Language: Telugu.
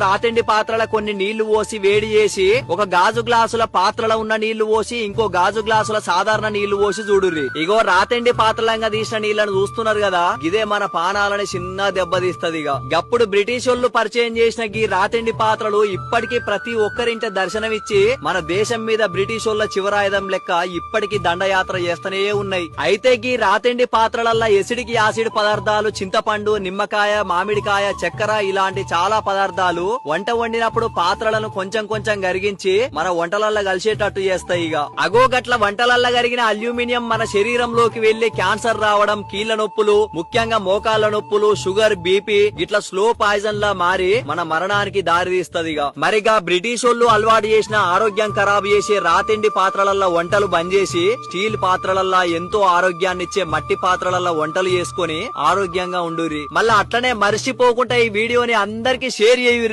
రాతిండి పాత్రల కొన్ని నీళ్లు పోసి వేడి చేసి ఒక గాజు గ్లాసుల పాత్రలో ఉన్న నీళ్లు పోసి ఇంకో గాజు గ్లాసుల సాధారణ నీళ్లు పోసి చూడుర్రి. ఇగో రాతిండి పాత్రలంగా తీసిన నీళ్లను చూస్తున్నారు కదా, ఇదే మన పానాలని చిన్న దెబ్బతీస్తది. గప్పుడు బ్రిటిష్ వాళ్ళు పరిచయం చేసిన గీ రాతిండి పాత్రలు ఇప్పటికీ ప్రతి ఒక్కరింట దర్శనమిచ్చి మన దేశం మీద బ్రిటిష్ వాళ్ళ చివరాయుధం లెక్క ఇప్పటికీ దండయాత్ర చేస్తూనే ఉన్నాయి. అయితే గీ రాతిండి పాత్రలల్లా ఎసిడిక్ యాసిడ్ పదార్థాలు, చింతపండు, నిమ్మకాయ, మామిడికాయ, చక్కెర ఇలాంటి చాలా పదార్థాలు వంట వండినప్పుడు పాత్రలను కొంచెం కొంచెం కరిగించి మన వంటలల్లో కలిసేటట్టు చేస్తాయి. అగో గట్ల వంటలల్లో కరిగిన అల్యూమినియం మన శరీరంలోకి వెళ్లి క్యాన్సర్ రావడం, కీళ్ల నొప్పులు, ముఖ్యంగా మోకాళ్ల నొప్పులు, షుగర్, బీపీ ఇట్లా స్లో పాయిజన్ లా మారి మన మరణానికి దారితీస్తది. మరిగా బ్రిటిష్ వాళ్ళు అలవాటు చేసిన ఆరోగ్యం ఖరాబు చేసే రాతిండి పాత్రలల్లో వంటలు బంద్ చేసి స్టీల్ పాత్రలల్లో ఎంతో ఆరోగ్యాన్నిచ్చే మట్టి పాత్రలల్లో వంటలు చేసుకుని ఆరోగ్యంగా ఉండుర్రి. మళ్ళా అట్లనే మర్చిపోకుండా ఈ వీడియోని అందరికి షేర్ చేయుర్రి.